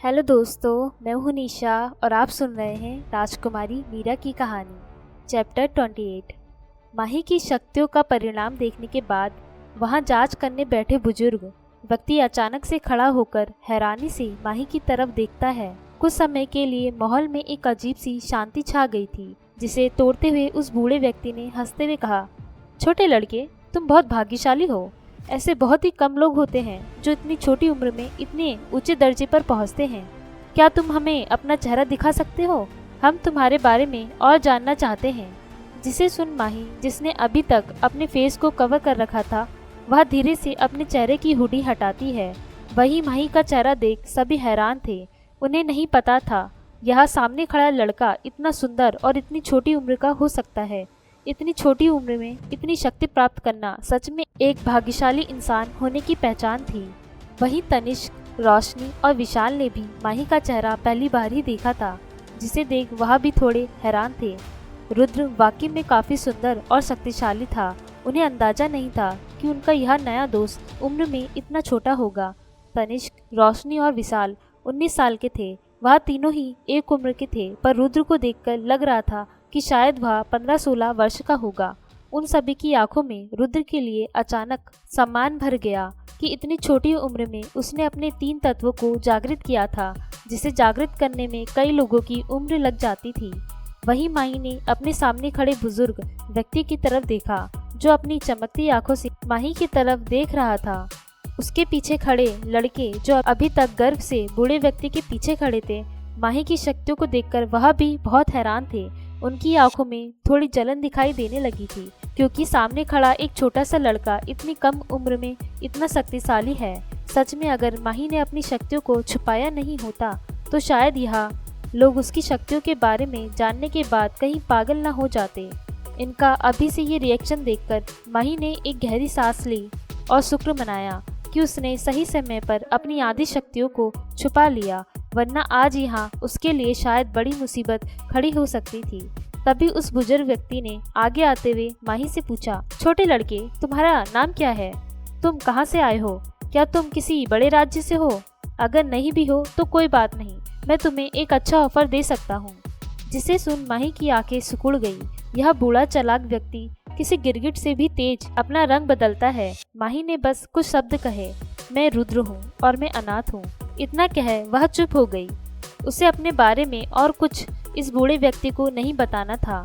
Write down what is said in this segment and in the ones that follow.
Hello दोस्तों, मैं हूँ निशा और आप सुन रहे हैं राजकुमारी मीरा की कहानी। चैप्टर 28। माही की शक्तियों का परिणाम देखने के बाद वहाँ जांच करने बैठे बुजुर्ग व्यक्ति अचानक से खड़ा होकर हैरानी से माही की तरफ देखता है। कुछ समय के लिए माहौल में एक अजीब सी शांति छा गई थी, जिसे तोड़ते हुए उस बूढ़े व्यक्ति ने हंसते हुए कहा, छोटे लड़के, तुम बहुत भाग्यशाली हो। ऐसे बहुत ही कम लोग होते हैं जो इतनी छोटी उम्र में इतने ऊंचे दर्जे पर पहुंचते हैं। क्या तुम हमें अपना चेहरा दिखा सकते हो? हम तुम्हारे बारे में और जानना चाहते हैं। जिसे सुन माही, जिसने अभी तक अपने फेस को कवर कर रखा था, वह धीरे से अपने चेहरे की हुडी हटाती है। वही माही का चेहरा देख सभी हैरान थे। उन्हें नहीं पता था यह सामने खड़ा लड़का इतना सुंदर और इतनी छोटी उम्र का हो सकता है। इतनी छोटी उम्र में इतनी शक्ति प्राप्त करना सच में एक भाग्यशाली इंसान होने की पहचान थी। वहीं तनिष्क, रोशनी और विशाल ने भी माही का चेहरा पहली बार ही देखा था, जिसे देख वह भी थोड़े हैरान थे। रुद्र वाकई में काफ़ी सुंदर और शक्तिशाली था। उन्हें अंदाजा नहीं था कि उनका यह नया दोस्त उम्र में इतना छोटा होगा। तनिष्क, रोशनी और विशाल 19 साल के थे। वह तीनों ही एक उम्र के थे, पर रुद्र को देखकर लग रहा था कि शायद वह 15-16 वर्ष का होगा। उन सभी की आंखों में रुद्र के लिए अचानक सम्मान भर गया कि इतनी छोटी उम्र में उसने अपने 3 तत्वों को जागृत किया था, जिसे जागृत करने में कई लोगों की उम्र लग जाती थी। वहीं माही ने अपने सामने खड़े बुजुर्ग व्यक्ति की तरफ देखा, जो अपनी चमकती आंखों से माही की तरफ देख रहा था। उसके पीछे खड़े लड़के, जो अभी तक गर्व से बूढ़े व्यक्ति के पीछे खड़े थे, माही की शक्तियों को देखकर वह भी बहुत हैरान थे। उनकी आंखों में थोड़ी जलन दिखाई देने लगी थी, क्योंकि सामने खड़ा एक छोटा सा लड़का इतनी कम उम्र में इतना शक्तिशाली है। सच में अगर माही ने अपनी शक्तियों को छुपाया नहीं होता, तो शायद यह लोग उसकी शक्तियों के बारे में जानने के बाद कहीं पागल न हो जाते। इनका अभी से ये रिएक्शन देखकर माही ने एक गहरी सांस ली और शुक्र मनाया कि उसने सही समय पर अपनी आधी शक्तियों को छुपा लिया, वरना आज यहाँ उसके लिए शायद बड़ी मुसीबत खड़ी हो सकती थी। तभी उस बुजुर्ग व्यक्ति ने आगे आते हुए माही से पूछा, छोटे लड़के, तुम्हारा नाम क्या है? तुम कहाँ से आए हो? क्या तुम किसी बड़े राज्य से हो? अगर नहीं भी हो तो कोई बात नहीं, मैं तुम्हें एक अच्छा ऑफर दे सकता हूँ। जिसे सुन माही की आंखें सिकुड़ गई। यह बूढ़ा चालाक व्यक्ति किसी गिरगिट से भी तेज अपना रंग बदलता है। माही ने बस कुछ शब्द कहे, मैं रुद्र हूँ और मैं अनाथ हूँ। इतना कह वह चुप हो गई। उसे अपने बारे में और कुछ इस बूढ़े व्यक्ति को नहीं बताना था।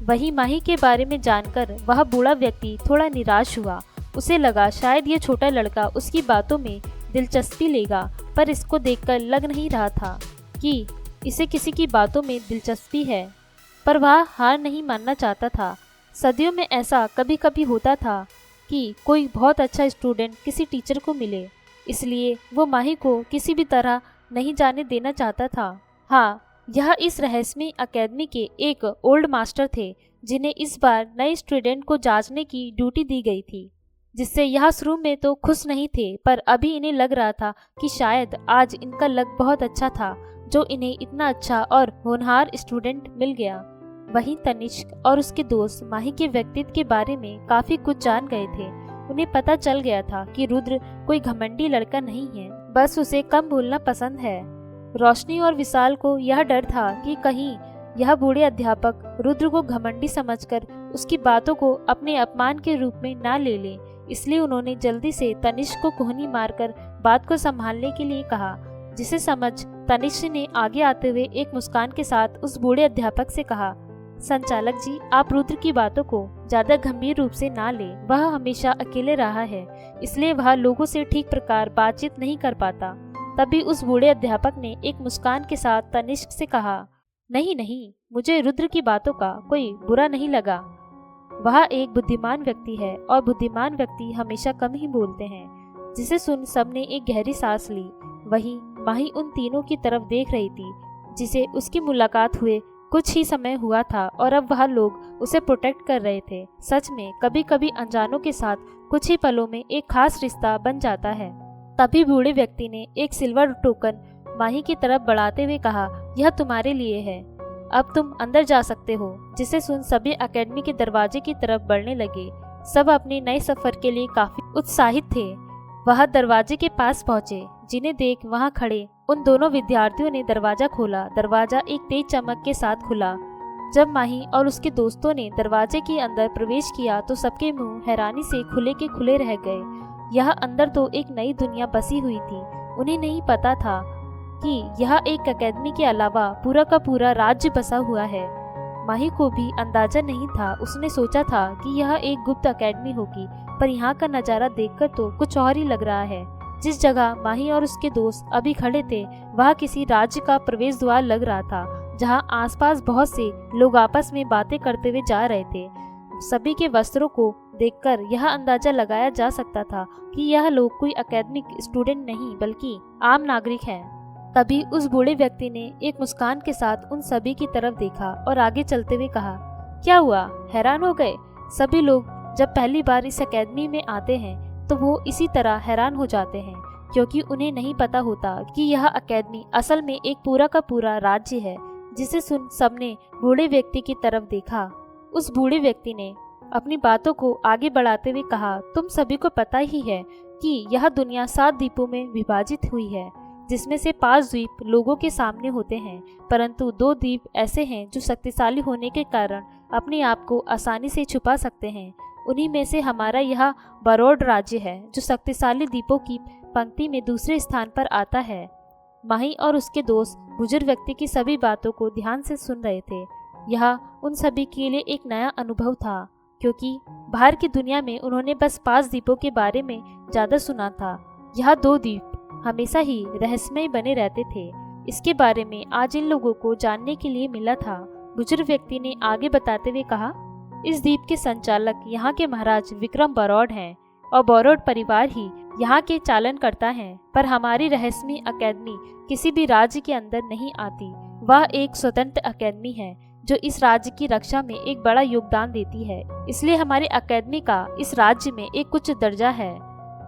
वहीं माही के बारे में जानकर वह बूढ़ा व्यक्ति थोड़ा निराश हुआ। उसे लगा शायद ये छोटा लड़का उसकी बातों में दिलचस्पी लेगा, पर इसको देखकर लग नहीं रहा था कि इसे किसी की बातों में दिलचस्पी है। पर वह हार नहीं मानना चाहता था। सदियों में ऐसा कभी कभी होता था कि कोई बहुत अच्छा स्टूडेंट किसी टीचर को मिले, इसलिए वो माही को किसी भी तरह नहीं जाने देना चाहता था। हाँ, यह इस रहस्यमय अकेडमी के एक ओल्ड मास्टर थे, जिन्हें इस बार नए स्टूडेंट को जांचने की ड्यूटी दी गई थी, जिससे यह शुरू में तो खुश नहीं थे, पर अभी इन्हें लग रहा था कि शायद आज इनका लक बहुत अच्छा था, जो इन्हें इतना अच्छा और होनहार स्टूडेंट मिल गया। वहीं तनिष्क और उसके दोस्त माही के व्यक्तित्व के बारे में काफी कुछ जान गए थे। उन्हें पता चल गया था कि रुद्र कोई घमंडी लड़का नहीं है, बस उसे कम बोलना पसंद है। रोशनी और विशाल को यह डर था कि कहीं यह बूढ़े अध्यापक रुद्र को घमंडी समझकर उसकी बातों को अपने अपमान के रूप में ना ले ले, इसलिए उन्होंने जल्दी से तनिष्क को कोहनी मारकर बात को संभालने के लिए कहा। जिसे समझ तनिष्क ने आगे आते हुए एक मुस्कान के साथ उस बूढ़े अध्यापक से कहा, संचालक जी, आप रुद्र की बातों को ज्यादा गंभीर रूप से ना लें। वह हमेशा अकेले रहा है, इसलिए वह लोगों से ठीक प्रकार बातचीत नहीं कर पाता। तभी उस बूढ़े अध्यापक ने एक मुस्कान के साथ तनिष्क से कहा, नहीं नहीं, मुझे रुद्र की बातों का कोई बुरा नहीं लगा। वह एक बुद्धिमान व्यक्ति है और बुद्धिमान व्यक्ति हमेशा कम ही बोलते हैं। जिसे सुन सबने एक गहरी सांस ली। वहीं माही उन तीनों की तरफ देख रही थी, जिसे उसकी मुलाकात हुए कुछ ही समय हुआ था और अब वह लोग उसे प्रोटेक्ट कर रहे थे। सच में कभी कभी अनजानों के साथ कुछ ही पलों में एक खास रिश्ता बन जाता है। तभी बूढ़े व्यक्ति ने एक सिल्वर टोकन माही की तरफ बढ़ाते हुए कहा, यह तुम्हारे लिए है, अब तुम अंदर जा सकते हो। जिसे सुन सभी एकेडमी के दरवाजे की तरफ बढ़ने लगे। सब अपने नए सफर के लिए काफी उत्साहित थे। वह दरवाजे के पास पहुंचे, जिन्हें देख वहां खड़े उन दोनों विद्यार्थियों ने दरवाजा खोला। दरवाजा एक तेज चमक के साथ खुला। जब माही और उसके दोस्तों ने दरवाजे के अंदर प्रवेश किया तो सबके मुंह हैरानी से खुले के खुले रह गए। यह अंदर तो एक नई दुनिया बसी हुई थी। उन्हें नहीं पता था कि यह एक अकेडमी के अलावा पूरा का पूरा राज्य बसा हुआ है। माही को भी अंदाजा नहीं था। उसने सोचा था कि यह एक गुप्त अकेडमी होगी, पर यहाँ का नज़ारा देखकर तो कुछ और ही लग रहा है। जिस जगह माही और उसके दोस्त अभी खड़े थे वह किसी राज्य का प्रवेश द्वार लग रहा था, जहाँ आसपास बहुत से लोग आपस में बातें करते हुए जा रहे थे। सभी के वस्त्रों को देखकर यह अंदाजा लगाया जा सकता था कि यह लोग कोई एकेडमिक स्टूडेंट नहीं बल्कि आम नागरिक हैं। तभी उस बूढ़े व्यक्ति ने एक मुस्कान के साथ उन सभी की तरफ देखा और आगे चलते हुए कहा, क्या हुआ, हैरान हो गए? सभी लोग जब पहली बार इस एकेडमी में आते हैं तो वो इसी तरह हैरान हो जाते हैं, क्योंकि उन्हें नहीं पता होता कि यह एकेडमी असल में एक पूरा का पूरा राज्य है। जिसे सुन सबने बूढ़े व्यक्ति की तरफ देखा। उस बूढ़े व्यक्ति ने अपनी बातों को आगे बढ़ाते हुए कहा, तुम सभी को पता ही है कि यह दुनिया 7 द्वीपों में विभाजित हुई है, जिसमें से 5 द्वीप लोगों के सामने होते हैं, परंतु 2 द्वीप ऐसे हैं जो शक्तिशाली होने के कारण अपने आप को आसानी से छुपा सकते हैं। उन्हीं में से हमारा यह बरोड राज्य है, जो शक्तिशाली द्वीपों की पंक्ति में दूसरे स्थान पर आता है। माही और उसके दोस्त बुजुर्ग व्यक्ति की सभी बातों को ध्यान से सुन रहे थे। यह उन सभी के लिए एक नया अनुभव था, क्योंकि बाहर की दुनिया में उन्होंने बस 5 द्वीपों के बारे में ज़्यादा सुना था। यह 2 द्वीप हमेशा ही रहस्यमय बने रहते थे। इसके बारे में आज इन लोगों को जानने के लिए मिला था। बुजुर्ग व्यक्ति ने आगे बताते हुए कहा, इस द्वीप के संचालक यहाँ के महाराज विक्रम बरौड हैं और बरौड परिवार ही यहाँ के चालन करता है। पर हमारी रहस्यमय एकेडमी किसी भी राज्य के अंदर नहीं आती। वह एक स्वतंत्र एकेडमी है जो इस राज्य की रक्षा में एक बड़ा योगदान देती है। इसलिए हमारी एकेडमी का इस राज्य में एक उच्च दर्जा है।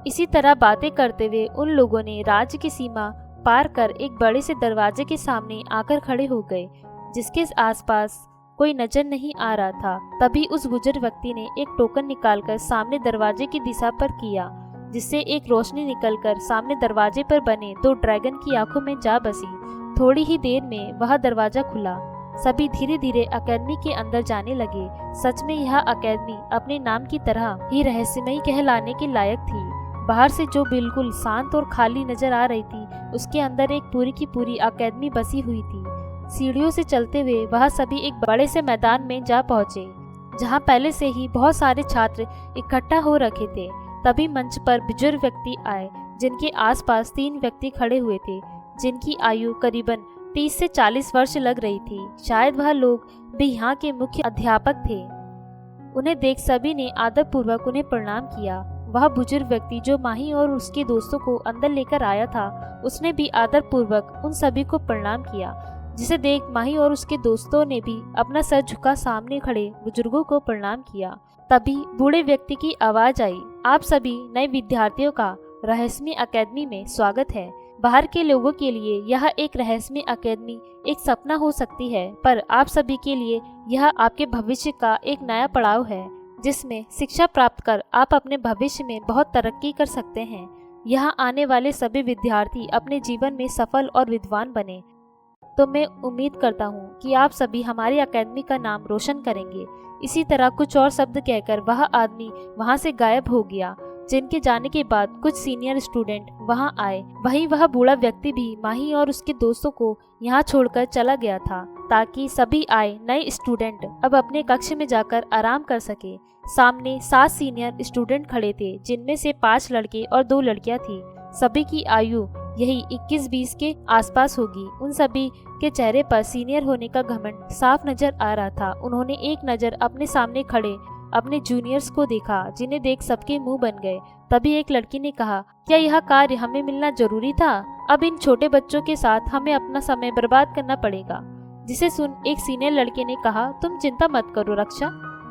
इसी तरह बातें करते हुए उन लोगों ने राज्य की सीमा पार कर एक बड़े से दरवाजे के सामने आकर खड़े हो गए, जिसके आसपास कोई नजर नहीं आ रहा था। तभी उस बुजुर्ग व्यक्ति ने एक टोकन निकालकर सामने दरवाजे की दिशा पर किया, जिससे एक रोशनी निकलकर सामने दरवाजे पर बने 2 ड्रैगन की आंखों में जा बसी। थोड़ी ही देर में वह दरवाजा खुला। सभी धीरे धीरे एकेडमी के अंदर जाने लगे। सच में यह एकेडमी अपने नाम की तरह ही रहस्यमयी कहलाने के लायक थी। बाहर से जो बिल्कुल शांत और खाली नजर आ रही थी, उसके अंदर एक पूरी की पूरी एकेडमी बसी हुई थी। सीढ़ियों से चलते हुए वह सभी एक बड़े से मैदान में जा पहुंचे, जहां पहले से ही बहुत सारे छात्र इकट्ठा हो रखे थे। तभी मंच पर बुजुर्ग व्यक्ति आए, जिनके आसपास 3 व्यक्ति खड़े हुए थे, जिनकी आयु करीबन 30 से 40 वर्ष लग रही थी। शायद वह लोग भी यहाँ के मुख्य अध्यापक थे। उन्हें देख सभी ने आदर पूर्वक उन्हें प्रणाम किया। वह बुजुर्ग व्यक्ति जो माही और उसके दोस्तों को अंदर लेकर आया था, उसने भी आदर पूर्वक उन सभी को प्रणाम किया, जिसे देख माही और उसके दोस्तों ने भी अपना सर झुका सामने खड़े बुजुर्गों को प्रणाम किया। तभी बूढ़े व्यक्ति की आवाज आई, आप सभी नए विद्यार्थियों का रहस्यमय एकेडमी में स्वागत है। बाहर के लोगों के लिए यह एक रहस्यमय एकेडमी एक सपना हो सकती है, पर आप सभी के लिए यह आपके भविष्य का एक नया पड़ाव है, जिसमें शिक्षा प्राप्त कर आप अपने भविष्य में बहुत तरक्की कर सकते हैं। यहाँ आने वाले सभी विद्यार्थी अपने जीवन में सफल और विद्वान बने। तो मैं उम्मीद करता हूँ कि आप सभी हमारी एकेडमी का नाम रोशन करेंगे। इसी तरह कुछ और शब्द कहकर वह आदमी वहाँ से गायब हो गया, जिनके जाने के बाद कुछ सीनियर स्टूडेंट वहाँ आए। वहीं वह बूढ़ा व्यक्ति भी माही और उसके दोस्तों को यहाँ छोड़कर चला गया था, ताकि सभी आए नए स्टूडेंट अब अपने कक्ष में जाकर आराम कर सके। सामने 7 सीनियर स्टूडेंट खड़े थे, जिनमें से 5 लड़के और 2 लड़कियां थी। सभी की आयु यही 21-20 के आसपास होगी। उन सभी के चेहरे पर सीनियर होने का घमंड साफ नजर आ रहा था। उन्होंने एक नज़र अपने सामने खड़े अपने जूनियर्स को देखा, जिन्हें देख सबके मुंह बन गए। तभी एक लड़की ने कहा, क्या यह कार्य हमें मिलना जरूरी था? अब इन छोटे बच्चों के साथ हमें अपना समय बर्बाद करना पड़ेगा। जिसे सुन एक सीनियर लड़के ने कहा, तुम चिंता मत करो रक्षा,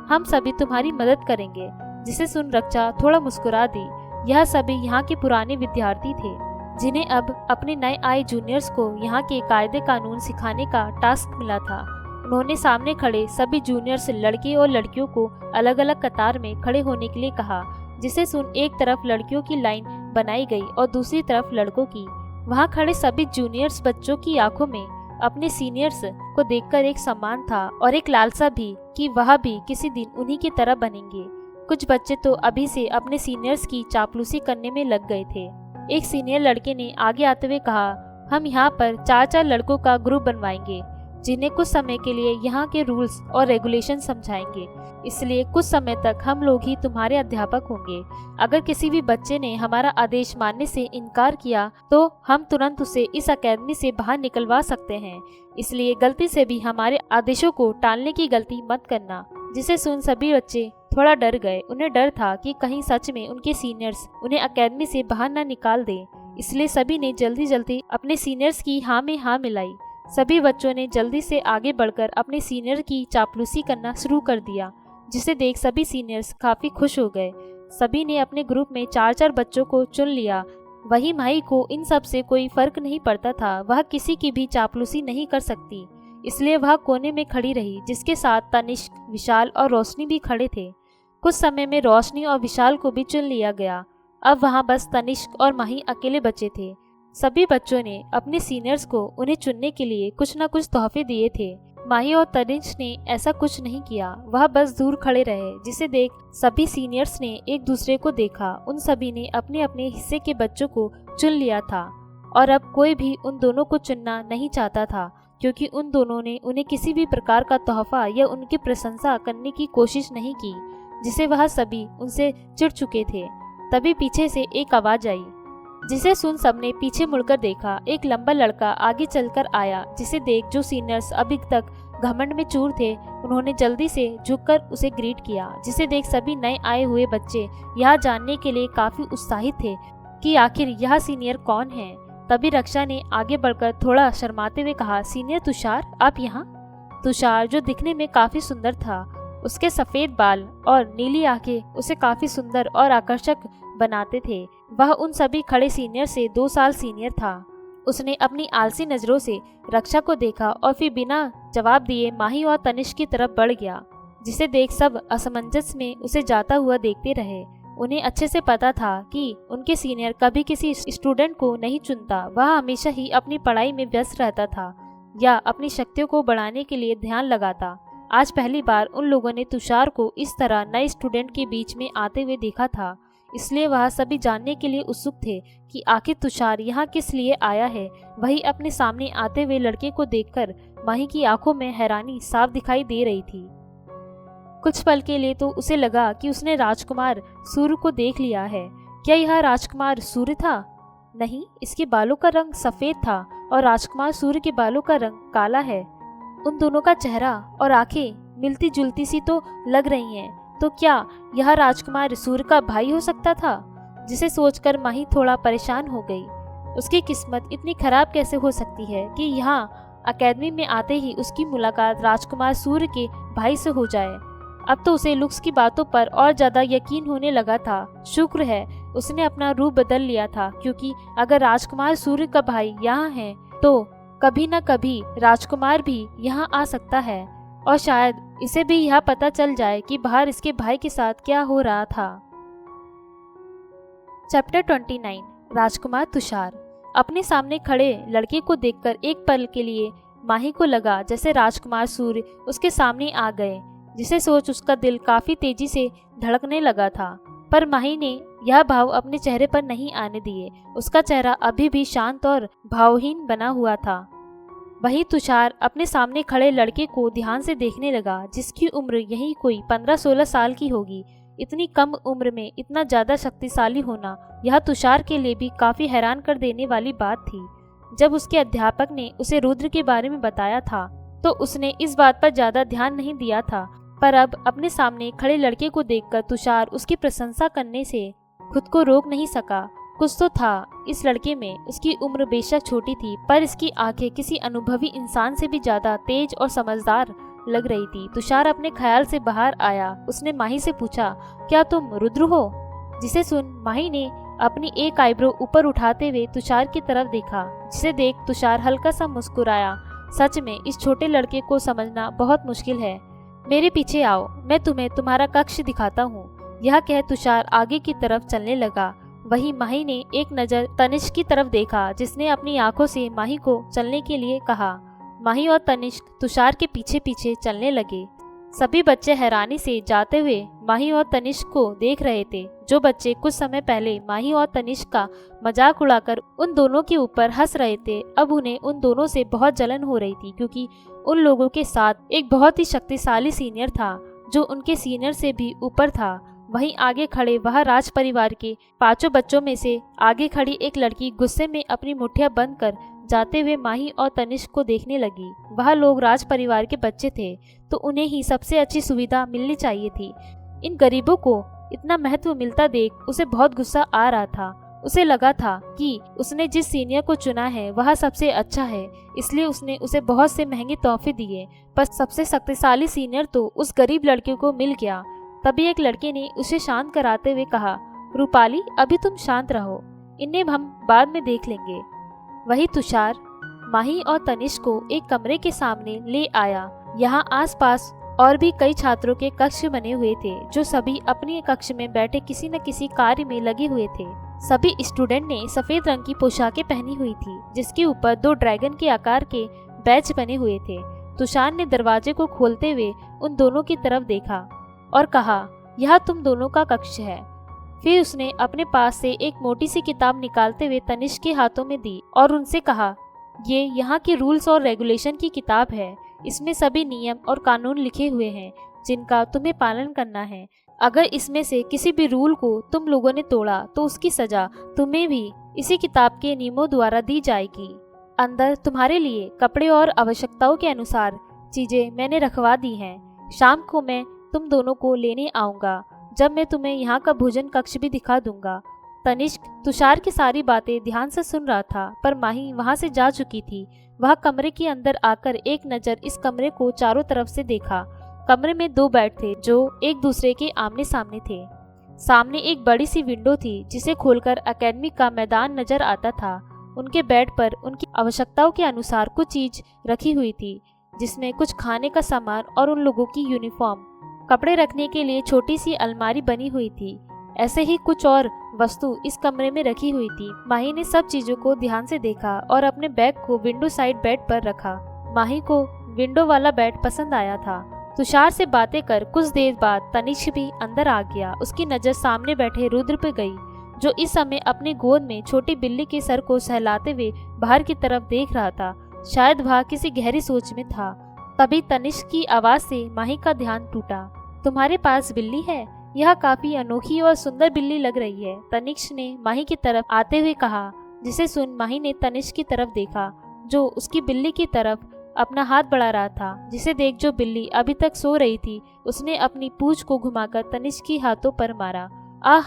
हम सभी तुम्हारी मदद करेंगे। जिसे सुन रक्षा थोड़ा मुस्कुरा दी। यह सभी यहाँ के पुराने विद्यार्थी थे, जिन्हें अब अपने नए आए जूनियर्स को यहाँ के कायदे कानून सिखाने का टास्क मिला था। उन्होंने सामने खड़े सभी जूनियर्स लड़के और लड़कियों को अलग अलग कतार में खड़े होने के लिए कहा। जिसे सुन एक तरफ लड़कियों की लाइन बनाई गई और दूसरी तरफ लड़कों की। वहाँ खड़े सभी जूनियर्स बच्चों की आंखों में अपने सीनियर्स को देखकर एक सम्मान था और एक लालसा भी कि वह भी किसी दिन उन्हीं की तरह बनेंगे। कुछ बच्चे तो अभी से अपने सीनियर्स की चापलूसी करने में लग गए थे। एक सीनियर लड़के ने आगे आते हुए कहा, हम यहाँ पर 4-4 लड़कों का ग्रुप बनवाएंगे जिन्हें कुछ समय के लिए यहाँ के रूल्स और रेगुलेशन समझाएंगे। इसलिए कुछ समय तक हम लोग ही तुम्हारे अध्यापक होंगे। अगर किसी भी बच्चे ने हमारा आदेश मानने से इनकार किया तो हम तुरंत उसे इस अकेडमी से बाहर निकलवा सकते हैं। इसलिए गलती से भी हमारे आदेशों को टालने की गलती मत करना। जिसे सुन सभी बच्चे थोड़ा डर गए। उन्हें डर था कि कहीं सच में उनके सीनियर्स उन्हें अकेडमी से बाहर न निकाल दें। इसलिए सभी ने जल्दी जल्दी अपने सीनियर्स की हाँ में हाँ मिलाई। सभी बच्चों ने जल्दी से आगे बढ़कर अपने सीनियर की चापलूसी करना शुरू कर दिया, जिसे देख सभी सीनियर्स काफी खुश हो गए। सभी ने अपने ग्रुप में 4-4 बच्चों को चुन लिया। वही माही को इन सब से कोई फर्क नहीं पड़ता था। वह किसी की भी चापलूसी नहीं कर सकती, इसलिए वह कोने में खड़ी रही, जिसके साथ तनिष्क, विशाल और रोशनी भी खड़े थे। कुछ समय में रोशनी और विशाल को भी चुन लिया गया। अब वहाँ बस तनिष्क और माही अकेले बचे थे। सभी बच्चों ने अपने सीनियर्स को उन्हें चुनने के लिए कुछ न कुछ तोहफे दिए थे। माही और तनिष्क ने ऐसा कुछ नहीं किया। वह बस दूर खड़े रहे, जिसे देख सभी सीनियर्स ने एक दूसरे को देखा। उन सभी ने अपने अपने हिस्से के बच्चों को चुन लिया था और अब कोई भी उन दोनों को चुनना नहीं चाहता था, क्योंकि उन दोनों ने उन्हें किसी भी प्रकार का तोहफा या उनकी प्रशंसा करने की कोशिश नहीं की, जिसे वह सभी उनसे चिढ़ चुके थे। तभी पीछे से एक आवाज आई, जिसे सुन सबने पीछे मुड़कर देखा। एक लंबा लड़का आगे चलकर आया, जिसे देख जो सीनियर्स अभी तक घमंड में चूर थे, उन्होंने जल्दी से झुककर उसे ग्रीट किया। जिसे देख सभी नए आए हुए बच्चे यह जानने के लिए काफी उत्साहित थे कि आखिर यह सीनियर कौन है। तभी रक्षा ने आगे बढ़कर थोड़ा शर्माते हुए कहा, सीनियर तुषार, आप यहाँ? तुषार, जो दिखने में काफी सुंदर था, उसके सफेद बाल और नीली आंखें उसे काफी सुंदर और आकर्षक बनाते थे। वह उन सभी खड़े सीनियर से 2 साल सीनियर था। उसने अपनी आलसी नजरों से रक्षा को देखा और फिर बिना जवाब दिए माही और तनिष्क की तरफ बढ़ गया, जिसे देख सब असमंजस में उसे जाता हुआ देखते रहे। उन्हें अच्छे से पता था कि उनके सीनियर कभी किसी स्टूडेंट को नहीं चुनता। वह हमेशा ही अपनी पढ़ाई में व्यस्त रहता था या अपनी शक्तियों को बढ़ाने के लिए ध्यान लगाता। आज पहली बार उन लोगों ने तुषार को इस तरह नए स्टूडेंट के बीच में आते हुए देखा था। इसलिए वह सभी जानने के लिए उत्सुक थे कि आखिर तुषार यहाँ किस लिए आया है। वही अपने सामने आते हुए लड़के को देखकर माही की आंखों में हैरानी साफ दिखाई दे रही थी। कुछ पल के लिए तो उसे लगा कि उसने राजकुमार सूर्य को देख लिया है। क्या यह राजकुमार सूर्य था? नहीं, इसके बालों का रंग सफेद था और राजकुमार सूर्य के बालों का रंग काला है। उन दोनों का चेहरा और आंखें मिलती जुलती सी तो लग रही हैं। तो क्या यह राजकुमार सूर्य का भाई हो सकता था? जिसे सोचकर माही थोड़ा परेशान हो गई। उसकी किस्मत इतनी खराब कैसे हो सकती है कि यहाँ अकेडमी में आते ही उसकी मुलाकात राजकुमार सूर्य के भाई से हो जाए। अब तो उसे लुक्स की बातों पर और ज्यादा यकीन होने लगा था। शुक्र है उसने अपना रूप बदल लिया था, क्योंकि अगर राजकुमार सूर्य का भाई यहाँ है तो कभी न कभी राजकुमार भी यहाँ आ सकता है और शायद इसे भी यह पता चल जाए कि बाहर इसके भाई के साथ क्या हो रहा था। चैप्टर 29 राजकुमार तुषार। अपने सामने खड़े लड़के को देखकर एक पल के लिए माही को लगा जैसे राजकुमार सूर्य उसके सामने आ गए, जिसे सोच उसका दिल काफी तेजी से धड़कने लगा था। पर माही ने यह भाव अपने चेहरे पर नहीं आने दिए। उसका चेहरा अभी भी शांत और भावहीन बना हुआ था। वही तुषार अपने सामने खड़े लड़के को ध्यान से देखने लगा, जिसकी उम्र यही कोई 15-16 साल की होगी। इतनी कम उम्र में इतना ज्यादा शक्तिशाली होना यह तुषार के लिए भी काफी हैरान कर देने वाली बात थी। जब उसके अध्यापक ने उसे रुद्र के बारे में बताया था तो उसने इस बात पर ज्यादा ध्यान नहीं दिया था, पर अब अपने सामने खड़े लड़के को देखकर तुषार उसकी प्रशंसा करने से खुद को रोक नहीं सका। कुछ तो था इस लड़के में। उसकी उम्र बेशक छोटी थी, पर इसकी आंखें किसी अनुभवी इंसान से भी ज्यादा तेज और समझदार लग रही थी। तुषार अपने ख्याल से बाहर आया। उसने माही से पूछा, क्या तुम रुद्र हो? जिसे सुन माही ने अपनी एक आईब्रो ऊपर उठाते हुए तुषार की तरफ देखा, जिसे देख तुषार हल्का सा मुस्कुराया। सच में इस छोटे लड़के को समझना बहुत मुश्किल है। मेरे पीछे आओ, मैं तुम्हें तुम्हारा कक्ष दिखाता हूँ। यह कह तुषार आगे की तरफ चलने लगा। वहीं माही ने एक नज़र तनिष्क की तरफ देखा, जिसने अपनी आंखों से माही को चलने के लिए कहा। माही और तनिष्क तुषार के पीछे पीछे चलने लगे। सभी बच्चे हैरानी से जाते हुए माही और तनिष्क को देख रहे थे। जो बच्चे कुछ समय पहले माही और तनिष्क का मजाक उड़ाकर उन दोनों के ऊपर हंस रहे थे, अब उन्हें उन दोनों से बहुत जलन हो रही थी, क्योंकि उन लोगों के साथ एक बहुत ही शक्तिशाली सीनियर था जो उनके सीनियर से भी ऊपर था। वहीं आगे खड़े वह राज परिवार के 5 बच्चों में से आगे खड़ी एक लड़की गुस्से में अपनी मुठ्ठियां बंद कर जाते हुए माही और तनिष्क को देखने लगी। वह लोग राज परिवार के बच्चे थे, तो उन्हें ही सबसे अच्छी सुविधा मिलनी चाहिए थी। इन गरीबों को इतना महत्व मिलता देख उसे बहुत गुस्सा आ रहा था। उसे लगा था कि उसने जिस सीनियर को चुना है वह सबसे अच्छा है, इसलिए उसने उसे बहुत से महंगे तोहफे दिए, पर सबसे शक्तिशाली सीनियर तो उस गरीब लड़के को मिल गया। तभी एक लड़के ने उसे शांत कराते हुए कहा, रूपाली, अभी तुम शांत रहो, इन्हें हम बाद में देख लेंगे। वही तुषार माही और तनिष्क को एक कमरे के सामने ले आया। यहाँ आसपास और भी कई छात्रों के कक्ष बने हुए थे, जो सभी अपने कक्ष में बैठे किसी न किसी कार्य में लगे हुए थे। सभी स्टूडेंट ने सफेद रंग की पोशाकें पहनी हुई थी, जिसके ऊपर 2 ड्रैगन के आकार के बैच बने हुए थे। तुषार ने दरवाजे को खोलते हुए उन दोनों की तरफ देखा और कहा, यह तुम दोनों का कक्ष है। फिर उसने अपने पास से एक मोटी सी किताब निकालते हुए तनिष्क के हाथों में दी और उनसे कहा, ये यहाँ के रूल्स और रेगुलेशन की किताब है। इसमें सभी नियम और कानून लिखे हुए हैं जिनका तुम्हें पालन करना है। अगर इसमें से किसी भी रूल को तुम लोगों ने तोड़ा तो उसकी सजा तुम्हें भी इसी किताब के नियमों द्वारा दी जाएगी। अंदर तुम्हारे लिए कपड़े और आवश्यकताओं के अनुसार चीजें मैंने रखवा दी हैं। शाम को मैं तुम दोनों को लेने आऊँगा, जब मैं तुम्हें यहाँ का भोजन कक्ष भी दिखा दूंगा। तनिष्क तुषार की सारी बातें ध्यान से सुन रहा था, पर माही वहाँ से जा चुकी थी। वह कमरे के अंदर आकर एक नज़र इस कमरे को चारों तरफ से देखा। कमरे में 2 बेड थे जो एक दूसरे के आमने सामने थे। सामने एक बड़ी सी विंडो थी जिसे खोलकर एकेडमी का मैदान नजर आता था। उनके बेड पर उनकी आवश्यकताओं के अनुसार कुछ चीज रखी हुई थी, जिसमें कुछ खाने का सामान और उन लोगों की यूनिफॉर्म। कपड़े रखने के लिए छोटी सी अलमारी बनी हुई थी। ऐसे ही कुछ और वस्तु इस कमरे में रखी हुई थी। माही ने सब चीजों को ध्यान से देखा और अपने बैग को विंडो साइड बेड पर रखा। माही को विंडो वाला बेड पसंद आया था। तुषार से बातें कर कुछ देर बाद तनिष्क भी अंदर आ गया। उसकी नजर सामने बैठे रुद्र पे गई, जो इस समय अपने गोद में छोटी बिल्ली के सर को सहलाते हुए बाहर की तरफ देख रहा था। शायद वह किसी गहरी सोच में था। तभी तनिष्क की आवाज से माही का ध्यान टूटा। तुम्हारे पास बिल्ली है? यह काफी अनोखी और सुंदर बिल्ली लग रही है, तनिष्क ने माही की तरफ आते हुए कहा, जिसे सुन माही ने तनिष्क की तरफ देखा, जो उसकी बिल्ली की तरफ अपना हाथ बढ़ा रहा था। जिसे देख जो बिल्ली अभी तक सो रही थी, उसने अपनी पूंछ को घुमाकर तनिष्क के हाथों पर मारा। आह,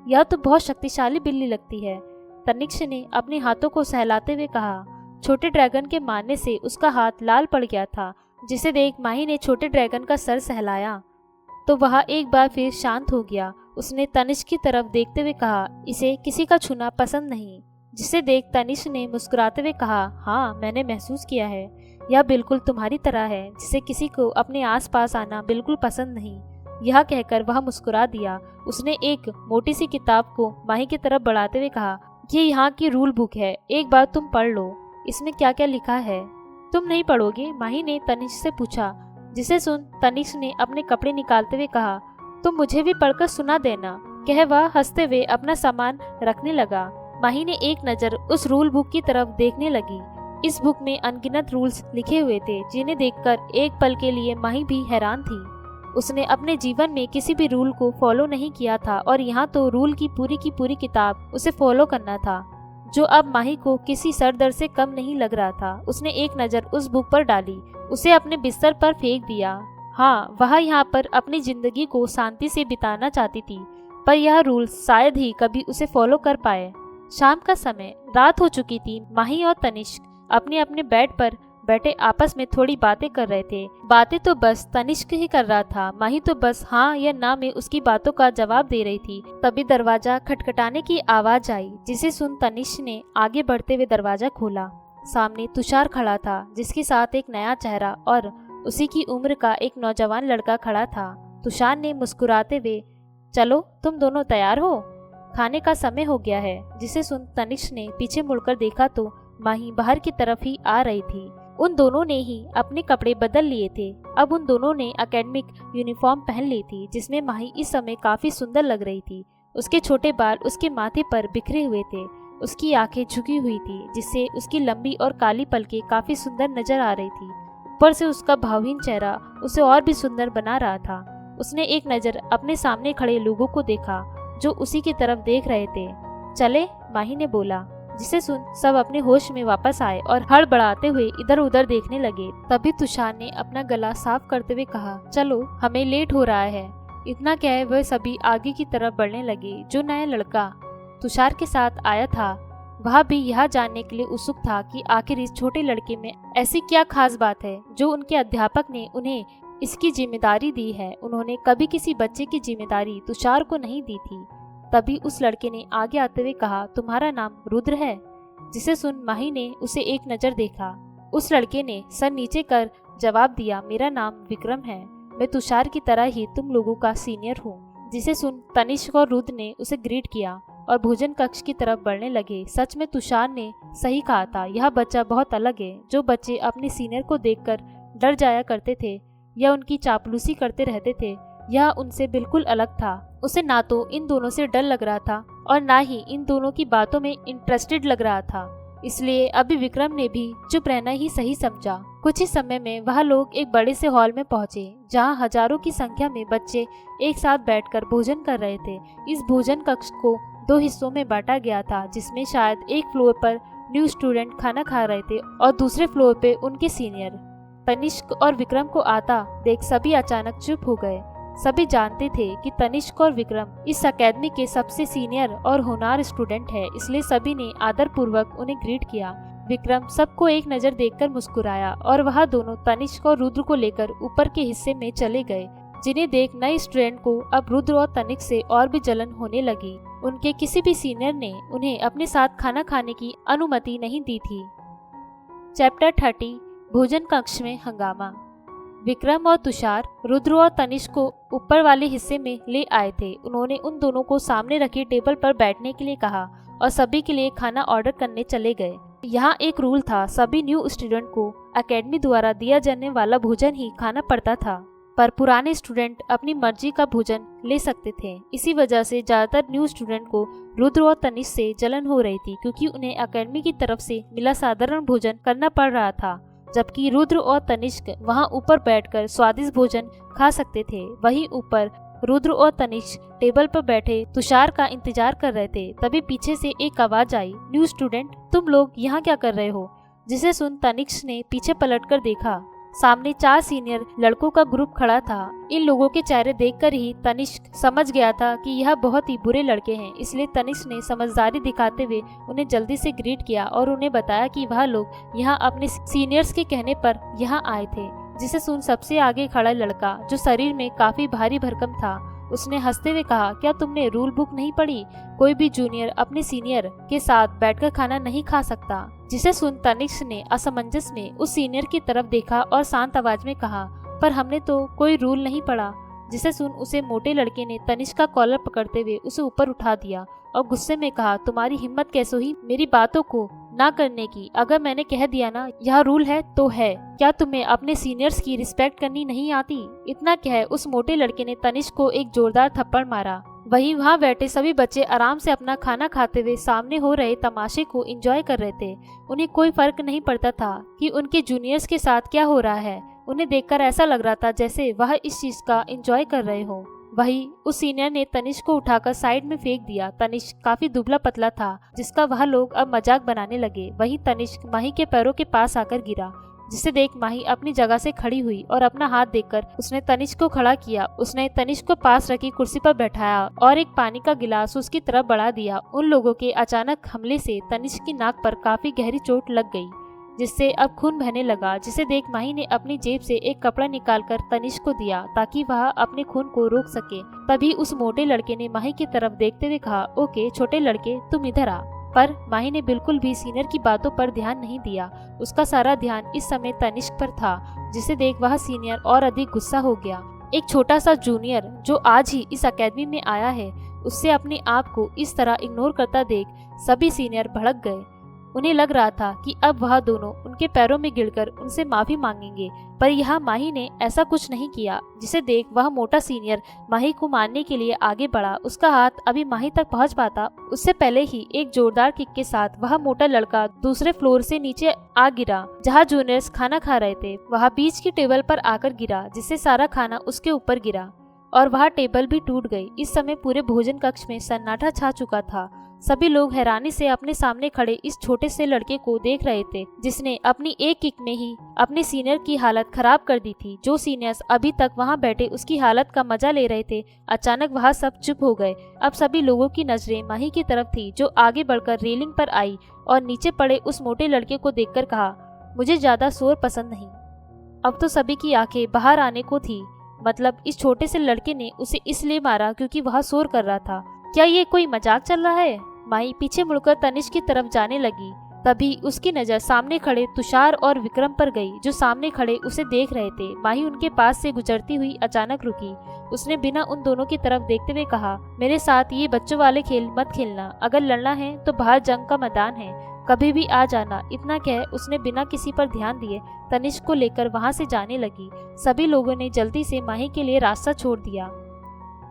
यह तो बहुत शक्तिशाली बिल्ली लगती है, तनिष्क ने अपने हाथों को सहलाते हुए कहा। छोटे ड्रैगन के मारने से उसका हाथ लाल पड़ गया था, जिसे देख माही ने छोटे ड्रैगन का सर सहलाया तो वह एक बार फिर शांत हो गया। उसने तनिष्क की तरफ देखते हुए कहा, इसे किसी का छूना पसंद नहीं। जिसे देख तनिष्क ने मुस्कुराते हुए कहा, हाँ, मैंने महसूस किया है, यह बिल्कुल तुम्हारी तरह है, जिसे किसी को अपने आसपास आना बिल्कुल पसंद नहीं। यह कहकर वह मुस्कुरा दिया। उसने एक मोटी सी किताब को माही की तरफ बढ़ाते हुए कहा, ये यहाँ की रूल बुक है, एक बार तुम पढ़ लो, इसमें क्या क्या लिखा है। तुम नहीं पढ़ोगे? माही ने तनिष्क से पूछा। जिसे सुन तनिष्क ने अपने कपड़े निकालते हुए कहा, तुम मुझे भी पढ़कर सुना देना, कह वह हंसते हुए अपना सामान रखने लगा। माही ने एक नज़र उस रूल बुक की तरफ देखने लगी। इस बुक में अनगिनत रूल्स लिखे हुए थे, जिन्हें देखकर एक पल के लिए माही भी हैरान थी। उसने अपने जीवन में किसी भी रूल को फॉलो नहीं किया था और यहाँ तो रूल की पूरी किताब उसे फॉलो करना था, जो अब माही को किसी सर दर्द से कम नहीं लग रहा था। उसने एक नज़र उस बुक पर डाली, उसे अपने बिस्तर पर फेंक दिया। हाँ, वह यहाँ पर अपनी जिंदगी को शांति से बिताना चाहती थी, पर यह रूल शायद ही कभी उसे फॉलो कर पाए। शाम का समय, रात हो चुकी थी। माही और तनिष्क अपने अपने बेड पर बैठे आपस में थोड़ी बातें कर रहे थे। बातें तो बस तनिष्क ही कर रहा था, माही तो बस हाँ या ना में उसकी बातों का जवाब दे रही थी। तभी दरवाजा खटखटाने की आवाज आई, जिसे सुन तनिष्क ने आगे बढ़ते हुए दरवाजा खोला। सामने तुषार खड़ा था, जिसके साथ एक नया चेहरा और उसी की उम्र का एक नौजवान लड़का खड़ा था। तुषार ने मुस्कुराते हुए, चलो तुम दोनों तैयार हो? खाने का समय हो गया है। जिसे सुन तनिष्क ने पीछे मुड़कर देखा तो माही बाहर की तरफ ही आ रही थी। उन दोनों ने ही अपने कपड़े बदल लिए थे। अब उन दोनों ने एकेडमिक यूनिफॉर्म पहन ली थी, जिसमें माही इस समय काफी सुंदर लग रही थी। उसके छोटे बाल उसके माथे पर बिखरे हुए थे। उसकी आंखें झुकी हुई थी, जिससे उसकी लंबी और काली पलकें काफी सुंदर नजर आ रही थी। ऊपर से उसका भावहीन चेहरा उसे और भी सुंदर बना रहा था। उसने एक नजर अपने सामने खड़े लोगों को देखा जो उसी की तरफ देख रहे थे। चले, माही ने बोला। जिसे सुन सब अपने होश में वापस आए और हड़बड़ाते हुए इधर उधर देखने लगे। तभी तुषार ने अपना गला साफ करते हुए कहा, चलो हमें लेट हो रहा है। इतना कह वह सभी आगे की तरफ बढ़ने लगे। जो नया लड़का तुषार के साथ आया था वह भी यह जानने के लिए उत्सुक था कि आखिर इस छोटे लड़के में ऐसी क्या खास बात है जो उनके अध्यापक ने उन्हें इसकी जिम्मेदारी दी है। उन्होंने कभी किसी बच्चे की जिम्मेदारी तुषार को नहीं दी थी। तभी उस लड़के ने आगे आते हुए कहा, तुम्हारा नाम रुद्र है? जिसे सुन माही ने उसे एक नजर देखा। उस लड़के ने सर नीचे कर जवाब दिया, मेरा नाम विक्रम है। मैं तुषार की तरह ही तुम लोगों का सीनियर हूँ। जिसे सुन तनिष्क और रुद्र ने उसे ग्रीट किया और भोजन कक्ष की तरफ बढ़ने लगे। सच में तुषार ने सही कहा था, यह बच्चा बहुत अलग है। जो बच्चे अपने सीनियर को देखकर डर जाया करते थे या उनकी चापलूसी करते रहते थे, यह उनसे बिल्कुल अलग था। उसे ना तो इन दोनों से डर लग रहा था और ना ही इन दोनों की बातों में इंटरेस्टेड लग रहा था। इसलिए अभी विक्रम ने भी चुप रहना ही सही समझा। कुछ ही समय में वह लोग एक बड़े से हॉल में पहुंचे, जहां हजारों की संख्या में बच्चे एक साथ बैठकर भोजन कर रहे थे। इस भोजन कक्ष को 2 हिस्सों में बांटा गया था, जिसमें शायद एक फ्लोर पर न्यू स्टूडेंट खाना खा रहे थे और दूसरे फ्लोर पे उनके सीनियर। तनिष्क और विक्रम को आता देख सभी अचानक चुप हो गए। सभी जानते थे कि तनिष्क और विक्रम इस अकेडमी के सबसे सीनियर और होनहार स्टूडेंट है, इसलिए सभी ने आदर पूर्वक उन्हें ग्रीट किया। विक्रम सबको एक नजर देखकर मुस्कुराया और वह दोनों तनिष्क और रुद्र को लेकर ऊपर के हिस्से में चले गए, जिन्हें देख नए स्टूडेंट को अब रुद्र और तनिष्क से और भी जलन होने लगी। उनके किसी भी सीनियर ने उन्हें अपने साथ खाना खाने की अनुमति नहीं दी थी। चैप्टर 30 भोजन कक्ष में हंगामा। विक्रम और तुषार रुद्र और तनिष्क को ऊपर वाले हिस्से में ले आए थे। उन्होंने उन दोनों को सामने रखी टेबल पर बैठने के लिए कहा और सभी के लिए खाना ऑर्डर करने चले गए। यहाँ एक रूल था, सभी न्यू स्टूडेंट को एकेडमी द्वारा दिया जाने वाला भोजन ही खाना पड़ता था, पर पुराने स्टूडेंट अपनी मर्जी का भोजन ले सकते थे। इसी वजह से ज्यादातर न्यू स्टूडेंट को रुद्र और तनिष्क से जलन हो रही थी, क्योंकि उन्हें एकेडमी की तरफ से मिला साधारण भोजन करना पड़ रहा था, जबकि रुद्र और तनिष्क वहां ऊपर बैठकर स्वादिष्ट भोजन खा सकते थे। वहीं ऊपर रुद्र और तनिष्क टेबल पर बैठे तुषार का इंतजार कर रहे थे। तभी पीछे से एक आवाज आई, न्यू स्टूडेंट, तुम लोग यहाँ क्या कर रहे हो? जिसे सुन तनिष्क ने पीछे पलटकर देखा। सामने 4 सीनियर लड़कों का ग्रुप खड़ा था। इन लोगों के चेहरे देखकर ही तनिष्क समझ गया था कि यह बहुत ही बुरे लड़के हैं, इसलिए तनिष्क ने समझदारी दिखाते हुए उन्हें जल्दी से ग्रीट किया और उन्हें बताया कि वह लोग यहाँ अपने सीनियर्स के कहने पर यहाँ आए थे। जिसे सुन सबसे आगे खड़ा लड़का, जो शरीर में काफी भारी भरकम था, उसने हंसते हुए कहा, क्या तुमने रूल बुक नहीं पढ़ी? कोई भी जूनियर अपने सीनियर के साथ बैठकर खाना नहीं खा सकता। जिसे सुन तनिष्क ने असमंजस में उस सीनियर की तरफ देखा और शांत आवाज में कहा, पर हमने तो कोई रूल नहीं पढ़ा। जिसे सुन उसे मोटे लड़के ने तनिष्क का कॉलर पकड़ते हुए उसे ऊपर उठा दिया और गुस्से में कहा, तुम्हारी हिम्मत कैसे हुई मेरी बातों को ना करने की? अगर मैंने कह दिया ना यह रूल है तो है, क्या तुम्हें अपने सीनियर्स की रिस्पेक्ट करनी नहीं आती? इतना कह उस मोटे लड़के ने तनिष्क को एक जोरदार थप्पड़ मारा। वहीं वहां बैठे सभी बच्चे आराम से अपना खाना खाते हुए सामने हो रहे तमाशे को एंजॉय कर रहे थे। उन्हें कोई फर्क नहीं पड़ता था कि उनके जूनियर्स के साथ क्या हो रहा है। उन्हें देखकर ऐसा लग रहा था जैसे वह इस चीज का एंजॉय कर रहे हो। वहीं उस सीनियर ने तनिष्क को उठाकर साइड में फेंक दिया। तनिष्क काफी दुबला पतला था, जिसका वह लोग अब मजाक बनाने लगे। वहीं तनिष्क माही के पैरों के पास आकर गिरा, जिसे देख माही अपनी जगह से खड़ी हुई और अपना हाथ देखकर उसने तनिष्क को खड़ा किया। उसने तनिष्क को पास रखी कुर्सी पर बैठाया और एक पानी का गिलास उसकी तरफ बढ़ा दिया। उन लोगों के अचानक हमले से तनिष्क की नाक पर काफी गहरी चोट लग गई, जिससे अब खून बहने लगा। जिसे देख माही ने अपनी जेब से एक कपड़ा निकालकर तनिष्क को दिया ताकि वह अपने खून को रोक सके। तभी उस मोटे लड़के ने माही की तरफ देखते हुए कहा, ओके छोटे लड़के, तुम इधर आ। पर माही ने बिल्कुल भी सीनियर की बातों पर ध्यान नहीं दिया। उसका सारा ध्यान इस समय तनिष्क पर था, जिसे देख वह सीनियर और अधिक गुस्सा हो गया। एक छोटा सा जूनियर जो आज ही इस एकेडमी में आया है, उससे अपने आप को इस तरह इग्नोर करता देख सभी सीनियर भड़क गए। उन्हें लग रहा था कि अब वह दोनों उनके पैरों में गिरकर उनसे माफी मांगेंगे, पर यहाँ माही ने ऐसा कुछ नहीं किया, जिसे देख वह मोटा सीनियर माही को मारने के लिए आगे बढ़ा। उसका हाथ अभी माही तक पहुँच पाता उससे पहले ही एक जोरदार किक के साथ वह मोटा लड़का दूसरे फ्लोर से नीचे आ गिरा, जहाँ जूनियर्स खाना खा रहे थे। वह बीच की टेबल पर आकर गिरा, जिससे सारा खाना उसके ऊपर गिरा और वह टेबल भी टूट गई। इस समय पूरे भोजन कक्ष में सन्नाटा छा चुका था। सभी लोग हैरानी से अपने सामने खड़े इस छोटे से लड़के को देख रहे थे, जिसने अपनी एक किक में ही अपने सीनियर की हालत खराब कर दी थी। जो सीनियर्स अभी तक वहां बैठे उसकी हालत का मजा ले रहे थे, अचानक वह सब चुप हो गए। अब सभी लोगों की नजरें माही की तरफ थी, जो आगे बढ़कर रेलिंग पर आई और नीचे पड़े उस मोटे लड़के को देखकर कहा, मुझे ज्यादा शोर पसंद नहीं। अब तो सभी की आंखें बाहर आने को थी। मतलब इस छोटे से लड़के ने उसे इसलिए मारा क्योंकि वह शोर कर रहा था। क्या ये कोई मजाक चल रहा है? माही पीछे मुड़कर तनिष्क की तरफ जाने लगी। तभी उसकी नजर सामने खड़े तुषार और विक्रम पर गई, जो सामने खड़े उसे देख रहे थे। माही उनके पास से गुजरती हुई अचानक रुकी। उसने बिना उन दोनों की तरफ देखते हुए कहा, मेरे साथ ये बच्चों वाले खेल मत खेलना। अगर लड़ना है तो बाहर जंग का मैदान है, कभी भी आ जाना। इतना कह उसने बिना किसी पर ध्यान दिए तनिष्क को लेकर वहां से जाने लगी। सभी लोगों ने जल्दी से माही के लिए रास्ता छोड़ दिया।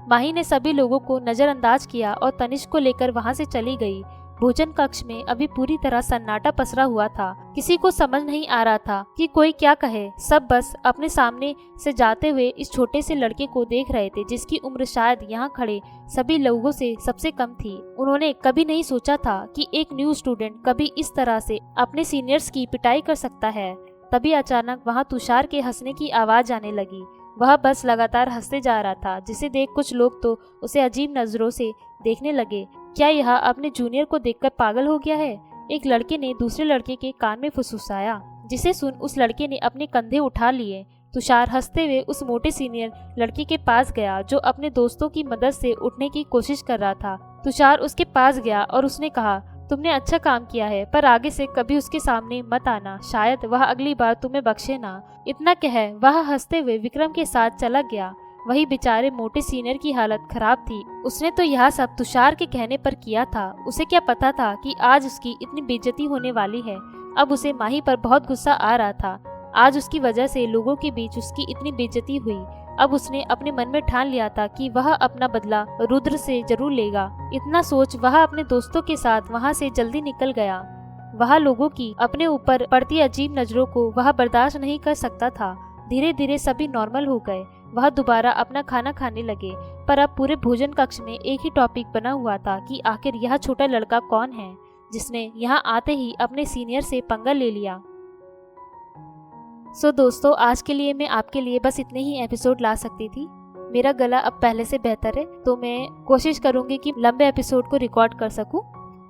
माही ने सभी लोगों को नजरअंदाज किया और तनिष्क को लेकर वहां से चली गई। भोजन कक्ष में अभी पूरी तरह सन्नाटा पसरा हुआ था। किसी को समझ नहीं आ रहा था कि कोई क्या कहे। सब बस अपने सामने से जाते हुए इस छोटे से लड़के को देख रहे थे, जिसकी उम्र शायद यहाँ खड़े सभी लोगों से सबसे कम थी। उन्होंने कभी नहीं सोचा था कि एक न्यू स्टूडेंट कभी इस तरह से अपने सीनियर्स की पिटाई कर सकता है। तभी अचानक वहाँ तुषार के हंसने की आवाज आने लगी। वह बस लगातार हंसते जा रहा था, जिसे देख कुछ लोग तो उसे अजीब नजरों से देखने लगे। क्या यह अपने जूनियर को देखकर पागल हो गया है? एक लड़के ने दूसरे लड़के के कान में फुसफुसाया, जिसे सुन उस लड़के ने अपने कंधे उठा लिए। तुषार हंसते हुए उस मोटे सीनियर लड़के के पास गया, जो अपने दोस्तों की मदद से उठने की कोशिश कर रहा था। तुषार उसके पास गया और उसने कहा, तुमने अच्छा काम किया है, पर आगे से कभी उसके सामने मत आना, शायद वह अगली बार तुम्हें बख्शे ना। इतना कह वह हंसते हुए विक्रम के साथ चला गया। वही बेचारे मोटे सीनियर की हालत खराब थी। उसने तो यह सब तुषार के कहने पर किया था। उसे क्या पता था कि आज उसकी इतनी बेइज्जती होने वाली है। अब उसे माही पर बहुत गुस्सा आ रहा था। आज उसकी वजह से लोगों के बीच उसकी इतनी बेइज्जती हुई। अब उसने अपने मन में ठान लिया था कि वह अपना बदला रुद्र से जरूर लेगा। इतना सोच वह अपने दोस्तों के साथ वहां से जल्दी निकल गया। वह लोगों की अपने ऊपर पड़ती अजीब नजरों को वह बर्दाश्त नहीं कर सकता था। धीरे धीरे सभी नॉर्मल हो गए। वह दोबारा अपना खाना खाने लगे, पर अब पूरे भोजन कक्ष में एक ही टॉपिक बना हुआ था कि आखिर यह छोटा लड़का कौन है, जिसने यहाँ आते ही अपने सीनियर से पंगा ले लिया। सो दोस्तों, आज के लिए मैं आपके लिए बस इतने ही एपिसोड ला सकती थी। मेरा गला अब पहले से बेहतर है, तो मैं कोशिश करूंगी कि लंबे एपिसोड को रिकॉर्ड कर सकूं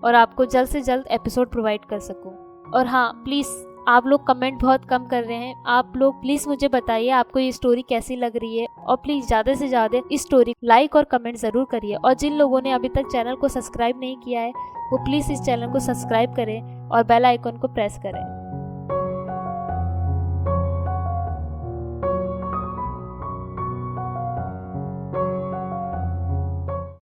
और आपको जल्द से जल्द एपिसोड प्रोवाइड कर सकूं। और हाँ, प्लीज़ आप लोग कमेंट बहुत कम कर रहे हैं। आप लोग प्लीज़ मुझे बताइए आपको ये स्टोरी कैसी लग रही है, और प्लीज़ ज़्यादा से ज़्यादा इस स्टोरी लाइक और कमेंट ज़रूर करिए। और जिन लोगों ने अभी तक चैनल को सब्सक्राइब नहीं किया है, वो प्लीज़ इस चैनल को सब्सक्राइब करें और बेल आइकन को प्रेस करें।